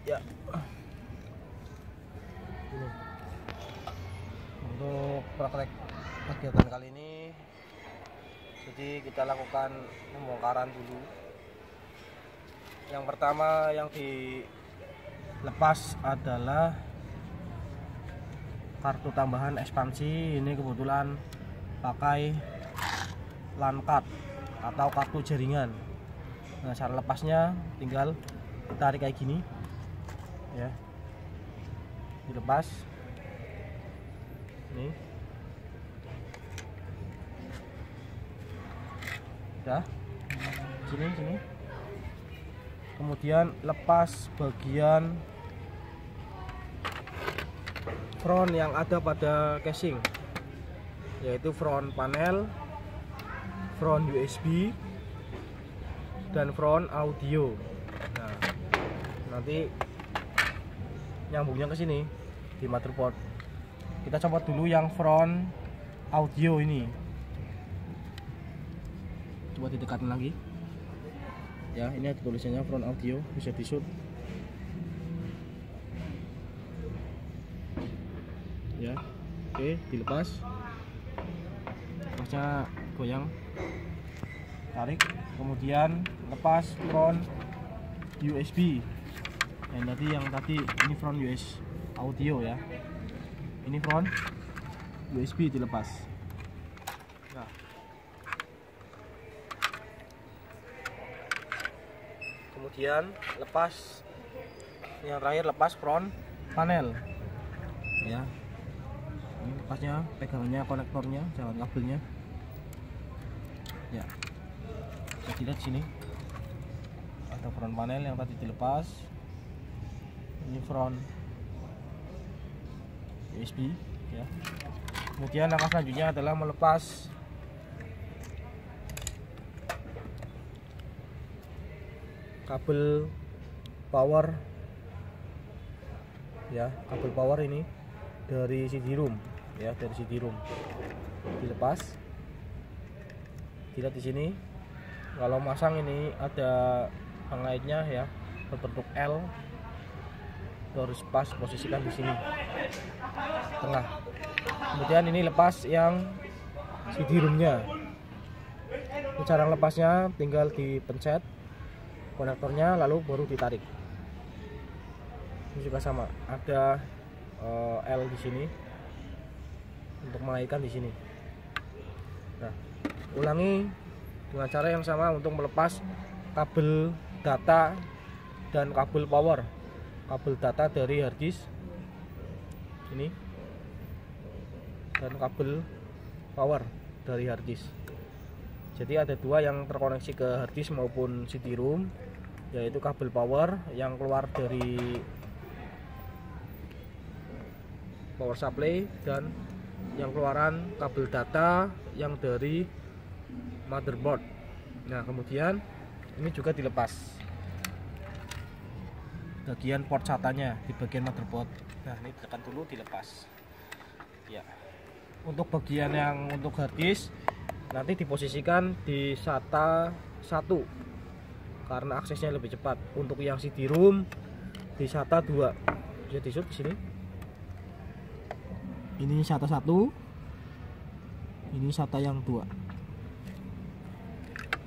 Ya. Ini. Untuk praktek kegiatan kali ini, jadi kita lakukan pembongkaran dulu. Yang pertama yang dilepas adalah kartu tambahan ekspansi. Ini kebetulan pakai LAN card atau kartu jaringan. Nah, cara lepasnya tinggal tarik kayak gini ya, dilepas ini udah sini, kemudian lepas bagian front yang ada pada casing, yaitu front panel, front USB, dan front audio. Nah, nanti nyambungnya ke sini di motherboard. Kita copot dulu yang front audio ini. Coba didekatin lagi. Ya, ini ada tulisannya front audio, bisa di-shoot. Ya, oke, dilepas. Lepasnya goyang, tarik, kemudian lepas front USB. Yang tadi ini front USB audio ya. Ini front USB dilepas. Nah, kemudian lepas yang terakhir, lepas front panel ya. Ini lepasnya, pegangannya, konektornya, jangan kabelnya ya. Bisa dilihat sini ada front panel yang tadi dilepas. Ini front USB ya. Kemudian langkah selanjutnya adalah melepas kabel power ya, kabel power ini dari CD-ROM ya, dari CD-ROM dilepas. Dilihat di sini, kalau masang ini ada pengaitnya ya, berbentuk L. Harus pas posisikan di sini tengah. Kemudian ini lepas yang CD-ROM-nya. Cara lepasnya tinggal dipencet konektornya, lalu baru ditarik. Ini juga sama, ada L di sini untuk mengaitkan di sini. Nah, ulangi dengan cara yang sama untuk melepas kabel data dan kabel power. Kabel data dari harddisk ini dan kabel power dari harddisk. Jadi ada dua yang terkoneksi ke harddisk maupun CD-ROM, yaitu kabel power yang keluar dari power supply dan yang keluaran kabel data yang dari motherboard. Nah, kemudian ini juga dilepas bagian port SATA-nya di bagian motherboard. Nah, ini tekan dulu, dilepas ya. Untuk bagian yang untuk harddisk nanti diposisikan di SATA 1 karena aksesnya lebih cepat. Untuk yang CD-ROM di SATA 2. Bisa di-shoot di sini. Ini SATA 1, ini SATA yang 2.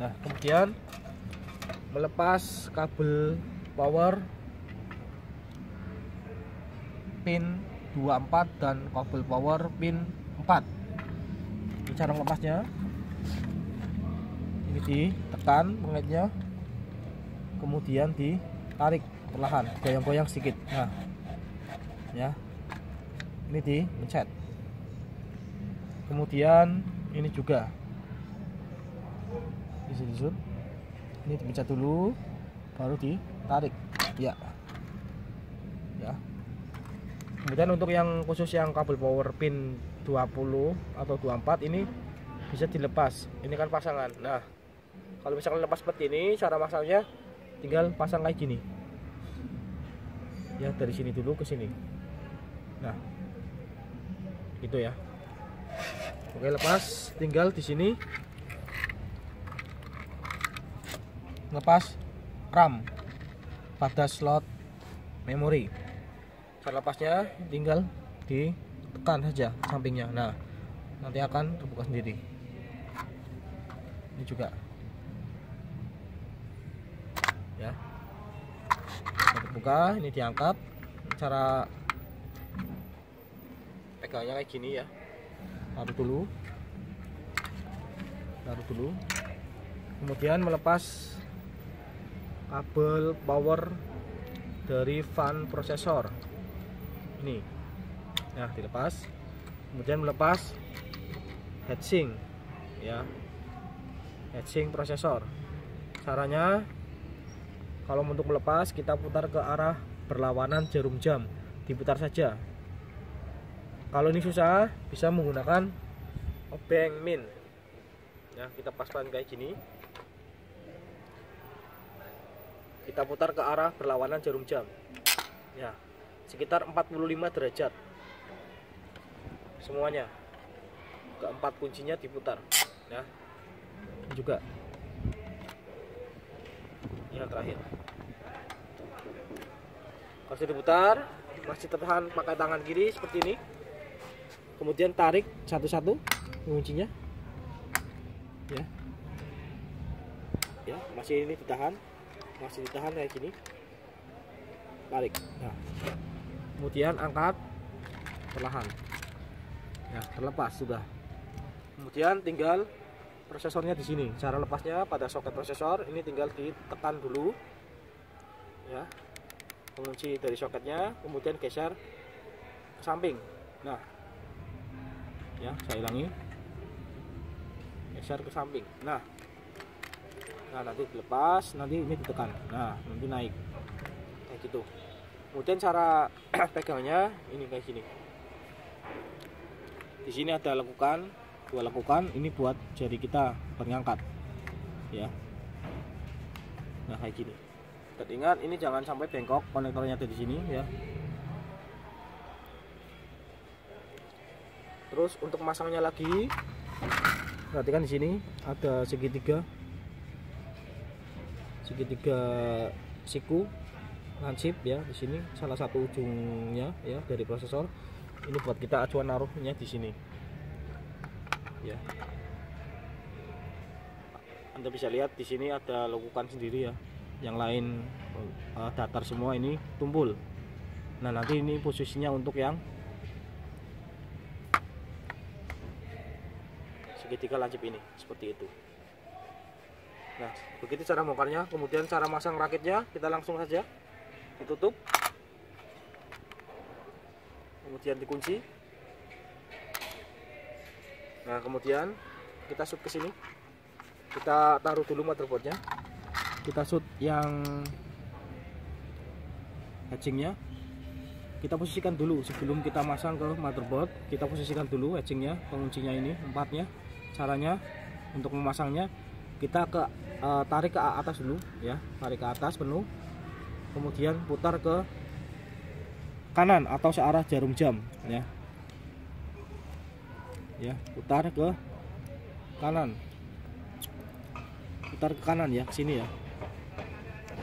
Nah, kemudian melepas kabel power pin 24 dan kabel power pin 4. Ini cara melepasnya. Ini ditekan pengaitnya, kemudian ditarik perlahan, goyang-goyang sedikit. Nah, ya. Ini dipencet. Kemudian ini juga disut. Ini dipencet dulu, baru ditarik. Ya. Ya. Kemudian untuk yang khusus yang kabel power pin 20 atau 24 ini bisa dilepas. Ini kan pasangan. Nah, kalau misalkan lepas seperti ini, cara masangnya tinggal pasang kayak gini. Ya, dari sini dulu ke sini. Nah, gitu ya. Oke, lepas, tinggal di sini lepas RAM pada slot memori. Cara lepasnya tinggal ditekan saja sampingnya. Nah, nanti akan terbuka sendiri. Ini juga ya, terbuka. Ini diangkat. Cara pegangnya kayak gini ya. Taruh dulu, kemudian melepas kabel power dari fan prosesor ini. Nah, dilepas, kemudian melepas heatsink ya, heatsink prosesor. Caranya, kalau untuk melepas kita putar ke arah berlawanan jarum jam, diputar saja. Kalau ini susah, bisa menggunakan obeng min ya. Kita paskan kayak gini, kita putar ke arah berlawanan jarum jam ya, sekitar 45 derajat semuanya. Keempat kuncinya diputar ya. Ini juga yang terakhir. Kalau sudah diputar, masih tertahan pakai tangan kiri seperti ini. Kemudian tarik satu-satu kuncinya ya. Ya, masih ini ditahan. Masih ditahan kayak gini. Tarik. Nah, kemudian angkat perlahan. Ya, terlepas sudah. Kemudian tinggal prosesornya di sini. Cara lepasnya pada soket prosesor ini tinggal ditekan dulu. Ya. Pengunci dari soketnya, kemudian geser ke samping. Nah. Ya, saya ulangi. Geser ke samping. Nah, nanti dilepas, nanti ini ditekan. Nah, nanti naik kayak gitu. Kemudian cara pegangnya ini kayak gini. Di sini ada lekukan, 2 lekukan. Ini buat jari kita buat ngangkat ya. Nah, kayak gini. Ingat, ini jangan sampai bengkok, konektornya ada di sini ya. Terus untuk memasangnya lagi, perhatikan di sini ada segitiga siku lansip ya. Di sini salah satu ujungnya ya dari prosesor. Ini buat kita acuan naruhnya di sini ya. Anda bisa lihat di sini ada lekukan sendiri ya. Yang lain datar semua, ini tumpul. Nah, nanti ini posisinya untuk yang segitiga lancip ini seperti itu. Nah, begitu cara bongkarnya. Kemudian cara masang rakitnya kita langsung saja ditutup, kemudian dikunci. Nah, kemudian kita shoot ke sini. Kita taruh dulu motherboardnya. Kita shoot yang heatsinknya. Kita posisikan dulu sebelum kita masang ke motherboard. Kita posisikan dulu heatsinknya, penguncinya ini, 4-nya. Caranya untuk memasangnya, kita tarik ke atas dulu ya, tarik ke atas penuh, kemudian putar ke kanan atau searah jarum jam ya. Ya, putar ke kanan, putar ke kanan ya, ke sini ya.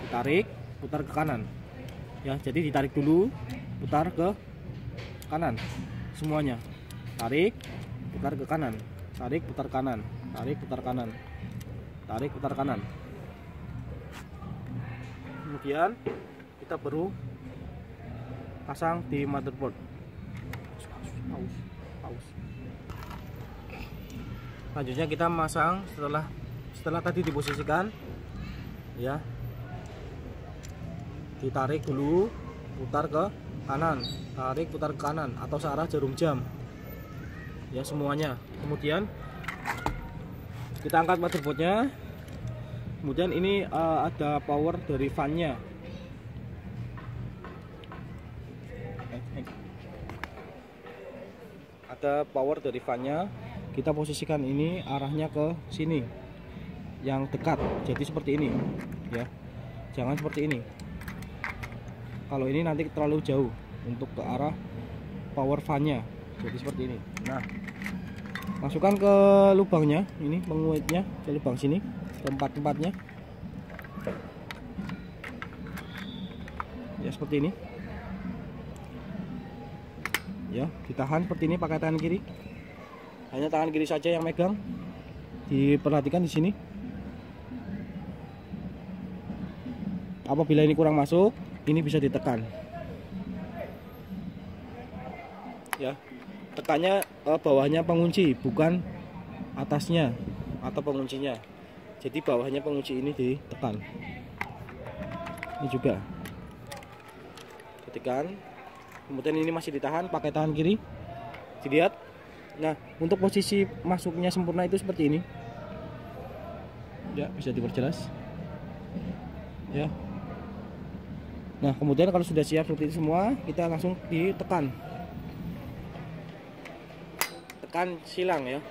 Ditarik, putar ke kanan ya. Jadi ditarik dulu, putar ke kanan semuanya. Tarik, putar ke kanan, tarik, putar kanan, tarik, putar kanan, tarik, putar kanan. Kemudian kita baru pasang di motherboard. Selanjutnya kita masang setelah tadi diposisikan ya. Ditarik dulu, putar ke kanan, tarik, putar ke kanan atau searah jarum jam ya semuanya. Kemudian kita angkat motherboardnya. Kemudian ini ada power dari fan-nya. Ada power dari fan-nya. Kita posisikan ini arahnya ke sini, yang dekat. Jadi seperti ini ya. Jangan seperti ini. Kalau ini nanti terlalu jauh untuk ke arah power fan-nya. Jadi seperti ini. Nah, masukkan ke lubangnya, ini penguatnya ke lubang sini, ke tempat-tempatnya Ya seperti ini. Ya, ditahan seperti ini pakai tangan kiri. Hanya tangan kiri saja yang megang. Diperhatikan di sini. Apabila ini kurang masuk, ini bisa ditekan. Ya, tekannya bawahnya pengunci, bukan atasnya atau penguncinya. Jadi bawahnya pengunci ini ditekan. Ini juga ditekan. Kemudian ini masih ditahan pakai tangan kiri. Dilihat. Nah, untuk posisi masuknya sempurna itu seperti ini. Ya, bisa diperjelas. Ya. Nah, kemudian kalau sudah siap seperti itu semua, kita langsung ditekan. Tekan silang ya.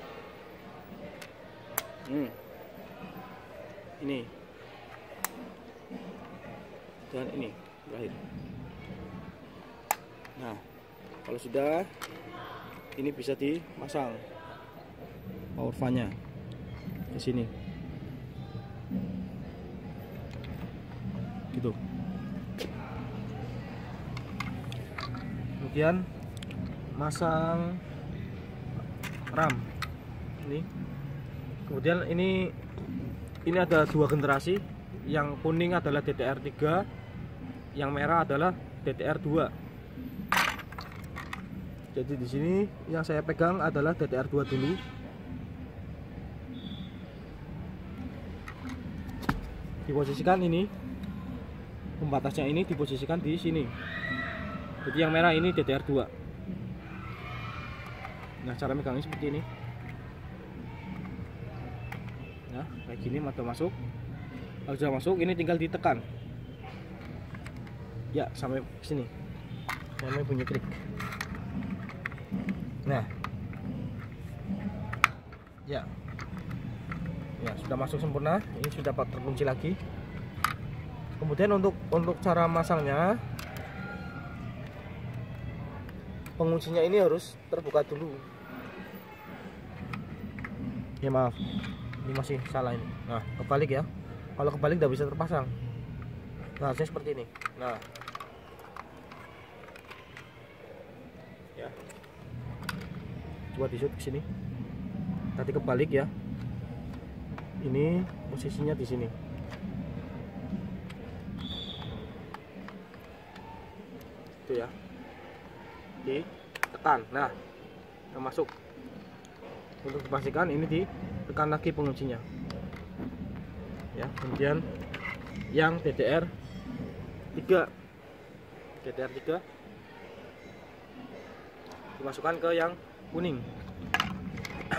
Ini. Dan ini terakhir. Nah, kalau sudah, ini bisa dipasang power fan-nya di sini. Gitu. Kemudian masang RAM ini. Kemudian ini ada dua generasi. Yang kuning adalah DDR3, yang merah adalah DDR2. Jadi di sini yang saya pegang adalah DDR2 dulu. Diposisikan ini, pembatasnya ini diposisikan di sini. Jadi yang merah ini DDR2. Nah, cara megangnya seperti ini. Nah, kayak gini mata masuk. Kalau sudah masuk, ini tinggal ditekan. Ya, sampai sini. Sampai bunyi klik. Nah. Ya. Ya, sudah masuk sempurna. Ini sudah terkunci lagi. Kemudian untuk cara masangnya, penguncinya ini harus terbuka dulu. Ya maaf, ini masih salah ini. Nah, kebalik ya. Kalau kebalik tidak bisa terpasang. Nah, harusnya seperti ini. Nah, ya. Coba disut ke sini. Tadi kebalik ya. Ini posisinya di sini. Itu ya. Ditekan. Nah, masuk. Untuk dipastikan ini ditekan lagi penguncinya. Ya, kemudian yang DDR3 dimasukkan ke yang kuning.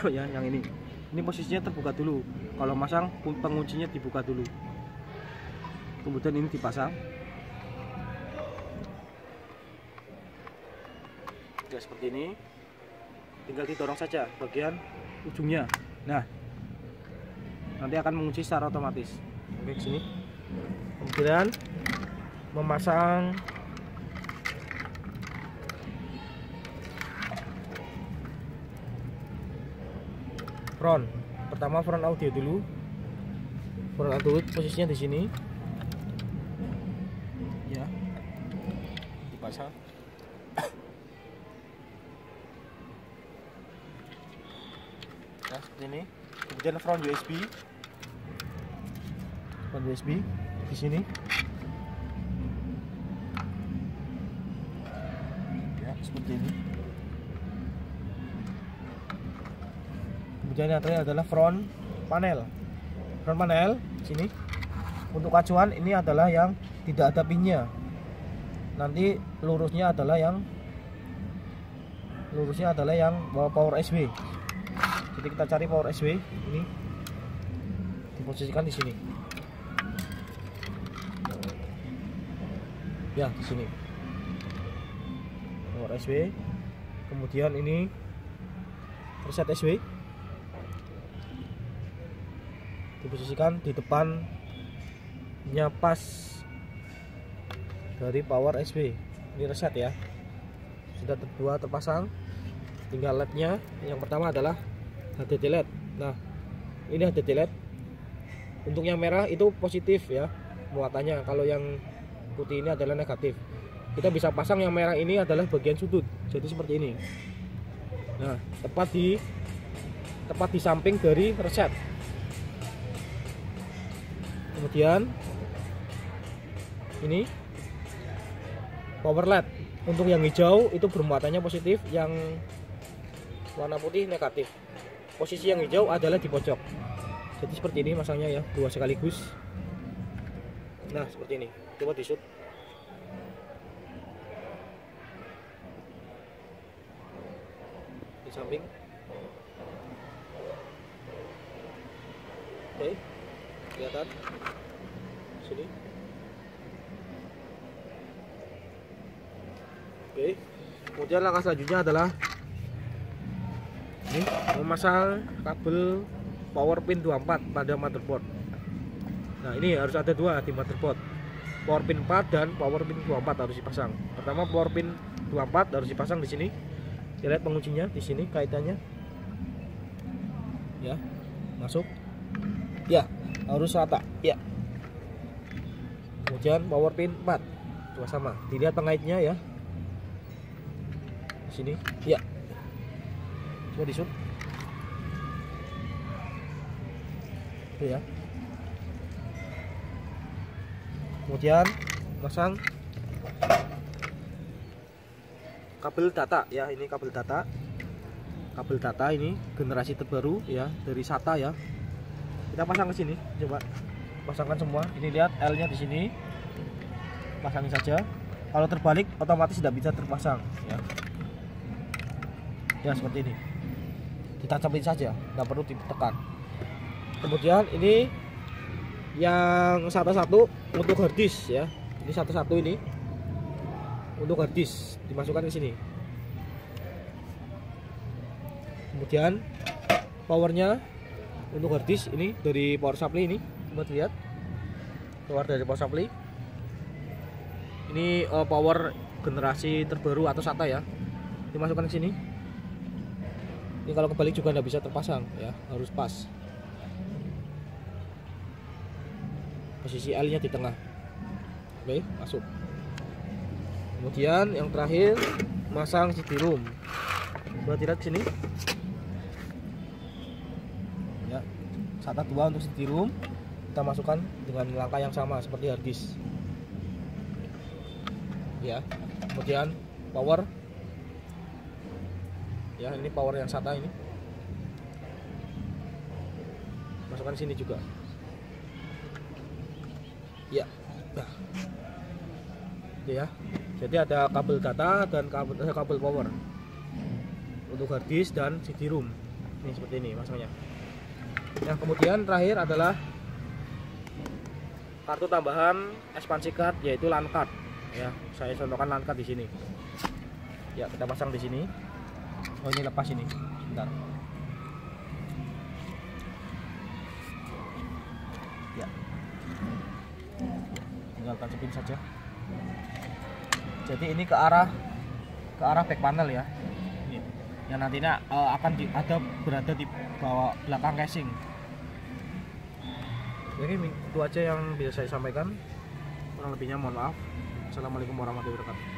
Ya, yang ini. Ini posisinya terbuka dulu. Kalau masang penguncinya dibuka dulu. Kemudian ini dipasang. Ya, seperti ini. Tinggal didorong saja bagian ujungnya. Nah, nanti akan mengunci secara otomatis. Oke, ke sini. Kemudian memasang front. Pertama front audio dulu. Front audio posisinya di sini. Ya. Dipasang. Nah, seperti ini. Kemudian front USB. Front USB di sini. Ya, seperti ini. Kemudian yang terakhir adalah front panel. Front panel di sini. Untuk acuan ini adalah yang tidak ada pinnya. Nanti lurusnya adalah yang power USB. Jadi kita cari power USB ini, diposisikan di sini. Ya, di sini. Power USB. Kemudian ini reset USB. Diposisikan di depannya pas dari power USB. Ini reset ya. Sudah dua terpasang. Tinggal LED-nya. Yang pertama adalah HDD LED. Nah, ini HDD LED. Untuk yang merah itu positif ya muatannya. Kalau yang putih ini adalah negatif. kita bisa pasang yang merah ini adalah bagian sudut, jadi seperti ini. Nah, tepat di samping dari reset. Kemudian ini power LED. Untuk yang hijau itu bermuatannya positif, yang warna putih negatif. Posisi yang hijau adalah di pojok. Jadi seperti ini masangnya ya, dua sekaligus. Nah, seperti ini. Coba di shoot. Di samping. Oke. Kelihatan. Sini. Oke. Kemudian langkah selanjutnya adalah ini memasang kabel power pin 24 pada motherboard. Nah, ini harus ada dua di motherboard. Power pin 4 dan power pin 24 harus dipasang. Pertama power pin 24 harus dipasang di sini. Kita lihat penguncinya di sini kaitannya. Ya, masuk. Ya, harus rata. Ya. Kemudian power pin 4 juga sama. Dilihat pengaitnya ya. Di sini. Ya. Coba di zoom. Ya. Kemudian pasang kabel data ya, ini kabel data ini generasi terbaru ya, dari SATA ya. Kita pasang ke sini, coba pasangkan semua. Ini lihat L-nya di sini, pasangin saja. Kalau terbalik otomatis tidak bisa terpasang ya. Ya seperti ini, ditancapin saja, nggak perlu ditekan. Kemudian ini yang satu-satu untuk harddisk ya. Ini satu-satu ini untuk harddisk dimasukkan ke sini. Kemudian powernya untuk harddisk ini dari power supply ini, coba lihat keluar dari power supply. Ini power generasi terbaru atau SATA ya, dimasukkan ke sini. Ini kalau kebalik juga tidak bisa terpasang ya, harus pas. Posisi L nya di tengah. Oke, masuk. Kemudian yang terakhir masang CD-ROM. Coba lihat sini ya, SATA 2 untuk CD-ROM kita masukkan dengan langkah yang sama seperti harddisk ya. Kemudian power ya, ini power yang SATA ini masukkan sini juga ya. Nah, ya, jadi ada kabel data dan kabel power untuk harddisk dan CD-ROM. Ini seperti ini masangnya. Nah, kemudian terakhir adalah kartu tambahan ekspansi card, yaitu LAN card ya. Saya contohkan LAN card di sini ya, kita pasang di sini. Oh, ini lepas ini, sebentar ya, tinggal tancapin saja. Jadi ini ke arah back panel ya, ini yang nantinya akan berada di bawah belakang casing. Jadi itu aja yang bisa saya sampaikan, kurang lebihnya mohon maaf. Assalamualaikum warahmatullahi wabarakatuh.